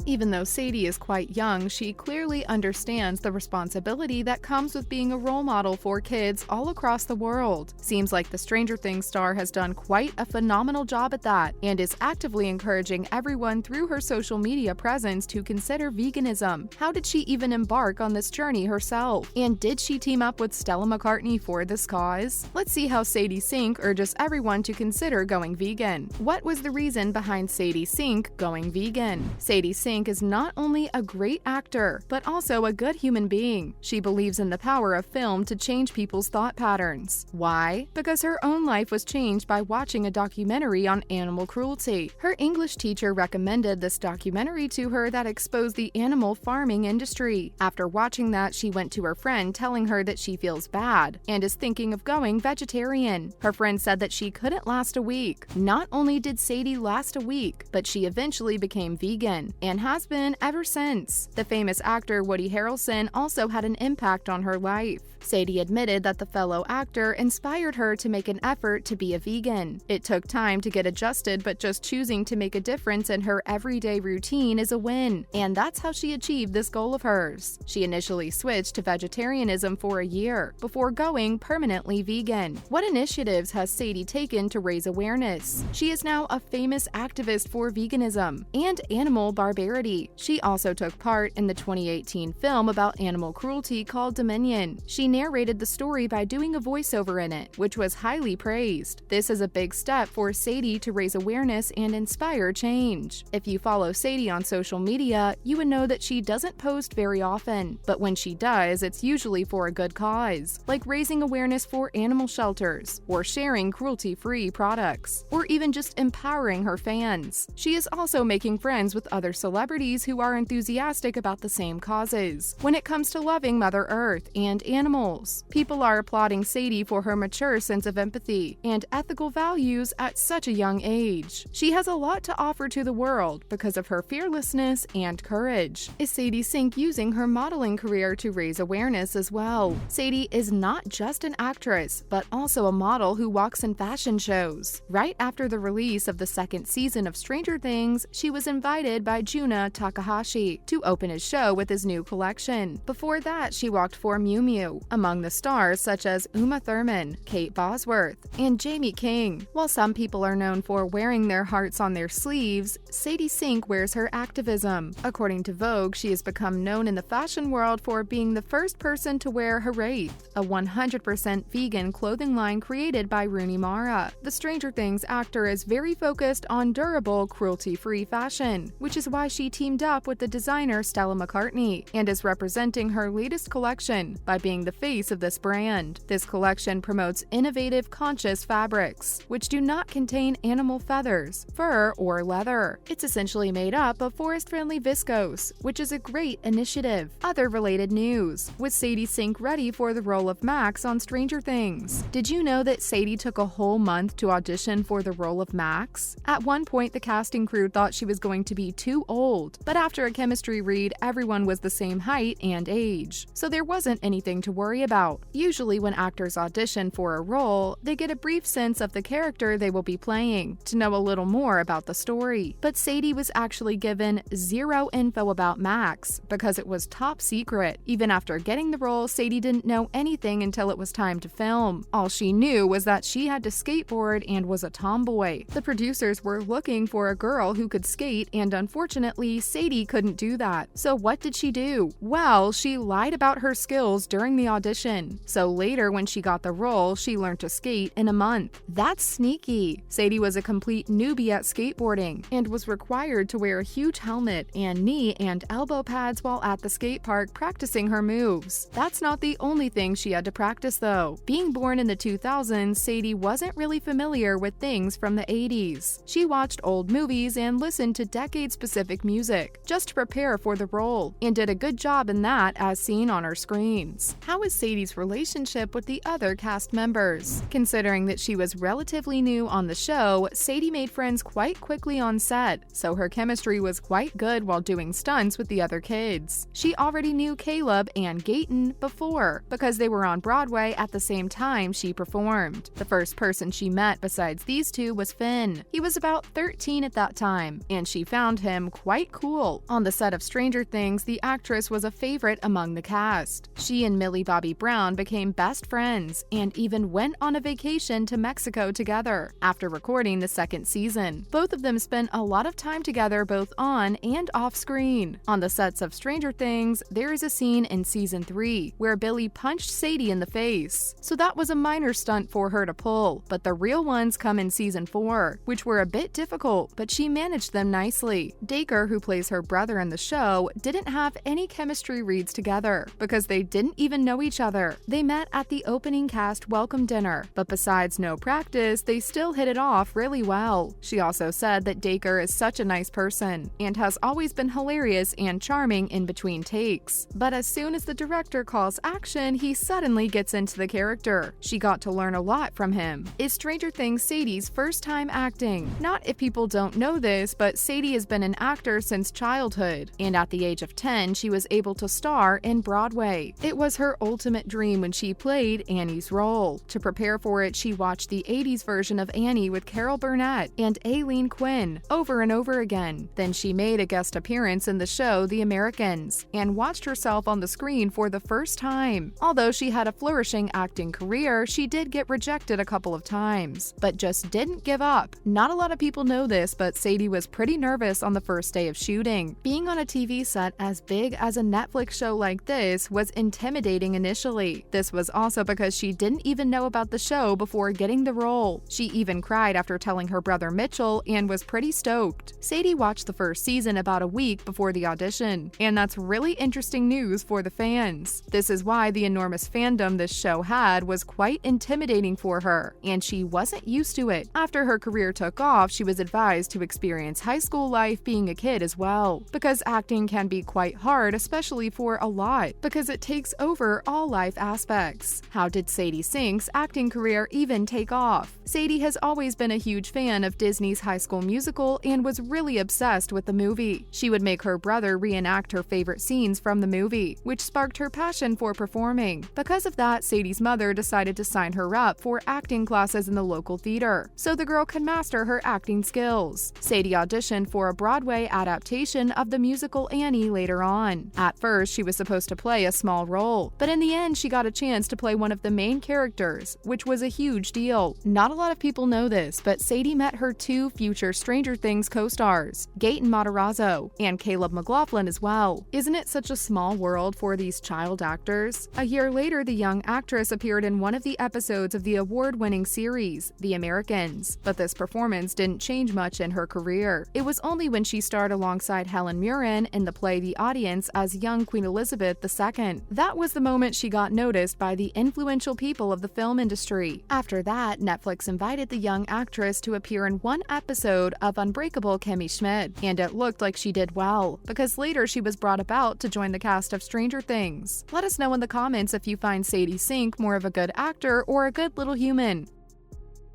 Even though Sadie is quite young, she clearly understands the responsibility that comes with being a role model for kids all across the world. Seems like the Stranger Things star has done quite a phenomenal job at that, and is actively encouraging everyone through her social media presence to consider veganism. How did she even embark on this journey herself? And did she team up with Stella McCartney for this cause? Let's see how Sadie Sink urges everyone to consider going vegan. What was the reason behind Sadie Sink going vegan? Sadie Sink is not only a great actor, but also a good human being. She believes in the power of film to change people's thought patterns. Why? Because her own life was changed by watching a documentary on animal cruelty. Her English teacher recommended this documentary to her that exposed the animal farming industry. After watching that, she went to her friend telling her that she feels bad and is thinking of going vegetarian. Her friend said that she couldn't last a week. Not only did Sadie last a week, but she eventually became vegan and has been ever since. The famous actor Woody Harrelson also had an impact on her life. Sadie admitted that the fellow actor inspired her to make an effort to be a vegan. It took time to get adjusted, but just choosing to make a difference in her everyday routine is a win, and that's how she achieved this goal of hers. She initially switched to vegetarianism for a year, before going permanently vegan. What initiatives has Sadie taken to raise awareness? She is now a famous activist for veganism and animal barbarity. She also took part in the 2018 film about animal cruelty called Dominion. She narrated the story by doing a voiceover in it, which was highly praised. This is a big step for Sadie to raise awareness and inspire change. If you follow Sadie on social media, you would know that she doesn't post very often, but when she does, it's usually for a good cause, like raising awareness for animal shelters, or sharing cruelty-free products, or even just empowering her fans. She is also making friends with other celebrities who are enthusiastic about the same causes. When it comes to loving Mother Earth and animals, people are applauding Sadie for her mature sense of empathy and ethical values at such a young age. She has a lot to offer to the world because of her fearlessness and courage. Is Sadie Sink using her modeling career to raise awareness as well? Sadie is not just an actress, but also a model who walks in fashion shows. Right after the release of the second season of Stranger Things, she was invited by Juna Takahashi to open his show with his new collection. Before that, she walked for Miu Miu, among the stars such as Uma Thurman, Kate Bosworth, and Jamie King. While some people are known for wearing their hearts on their sleeves, Sadie Sink wears her activism. According to Vogue, she has become known in the fashion world for being the first person to wear Wraith, a 100% vegan clothing line created by Rooney Mara. The Stranger Things actor is very focused on durable, cruelty-free fashion, which is why she teamed up with the designer Stella McCartney and is representing her latest collection by being the face of this brand. This collection promotes innovative, conscious fabrics, which do not contain animal feathers, fur, or leather. It's essentially made up of forest-friendly viscose, which is a great initiative. Other related news: was Sadie Sink ready for the role of Max on Stranger Things? Did you know that Sadie took a whole month to audition for the role of Max? At one point, the casting crew thought she was going to be too old, but after a chemistry read, everyone was the same height and age, so there wasn't anything to worry about. Usually when actors audition for a role, they get a brief sense of the character they will be playing to know a little more about the story. But Sadie was actually given zero info about Max because it was top secret. Even after getting the role, Sadie didn't know anything until it was time to film. All she knew was that she had to skateboard and was a tomboy. The producers were looking for a girl who could skate, and unfortunately, Sadie couldn't do that. So what did she do? Well, she lied about her skills during the audition. So later, when she got the role, she learned to skate in a month. That's sneaky. Sadie was a complete newbie at skateboarding and was required to wear a huge helmet and knee and elbow pads while at the skate park practicing her moves. That's not the only thing she had to practice though. Being born in the 2000s, Sadie wasn't really familiar with things from the 80s. She watched old movies and listened to decade-specific music just to prepare for the role, and did a good job in that as seen on her screens. How is Sadie's relationship with the other cast members? Considering that she was relatively new on the show, Sadie made friends quite quickly on set, so her chemistry was quite good while doing stunts with the other kids. She already knew Caleb and Gaten before, because they were on Broadway at the same time she performed. The first person she met besides these two was Finn. He was about 13 at that time, and she found him quite quite cool. On the set of Stranger Things, the actress was a favorite among the cast. She and Millie Bobby Brown became best friends and even went on a vacation to Mexico together after recording the second season. Both of them spent a lot of time together both on and off screen. On the sets of Stranger Things, there is a scene in season 3 where Billy punched Sadie in the face. So that was a minor stunt for her to pull, but the real ones come in season 4, which were a bit difficult, but she managed them nicely. Dacre, who plays her brother in the show, didn't have any chemistry reads together because they didn't even know each other. They met at the opening cast welcome dinner, but besides no practice, they still hit it off really well. She also said that Dacre is such a nice person and has always been hilarious and charming in between takes. But as soon as the director calls action, he suddenly gets into the character. She got to learn a lot from him. Is Stranger Things Sadie's first time acting? Not if people don't know this, but Sadie has been an actor since childhood, and at the age of 10, she was able to star in Broadway. It was her ultimate dream when she played Annie's role. To prepare for it, she watched the 80s version of Annie with Carol Burnett and Aileen Quinn over and over again. Then she made a guest appearance in the show The Americans and watched herself on the screen for the first time. Although she had a flourishing acting career, she did get rejected a couple of times, but just didn't give up. Not a lot of people know this, but Sadie was pretty nervous on the first day of shooting. Being on a TV set as big as a Netflix show like this was intimidating initially. This was also because she didn't even know about the show before getting the role. She even cried after telling her brother Mitchell and was pretty stoked. Sadie watched the first season about a week before the audition, and that's really interesting news for the fans. This is why the enormous fandom this show had was quite intimidating for her, and she wasn't used to it. After her career took off, she was advised to experience high school life being a kid as well, because acting can be quite hard, especially for a lot, because it takes over all life aspects. How did Sadie Sink's acting career even take off? Sadie has always been a huge fan of Disney's High School Musical and was really obsessed with the movie. She would make her brother reenact her favorite scenes from the movie, which sparked her passion for performing. Because of that, Sadie's mother decided to sign her up for acting classes in the local theater, so the girl could master her acting skills. Sadie auditioned for a Broadway adaptation of the musical Annie later on. At first, she was supposed to play a small role, but in the end, she got a chance to play one of the main characters, which was a huge deal. Not a lot of people know this, but Sadie met her two future Stranger Things co-stars, Gaten Matarazzo and Caleb McLaughlin as well. Isn't it such a small world for these child actors? A year later, the young actress appeared in one of the episodes of the award-winning series, The Americans, but this performance didn't change much in her career. It was only when she starred alongside Helen Mirren in the play The Audience as young Queen Elizabeth II. That was the moment she got noticed by the influential people of the film industry. After that, Netflix invited the young actress to appear in one episode of Unbreakable Kimmy Schmidt, and it looked like she did well, because later she was brought about to join the cast of Stranger Things. Let us know in the comments if you find Sadie Sink more of a good actor or a good little human.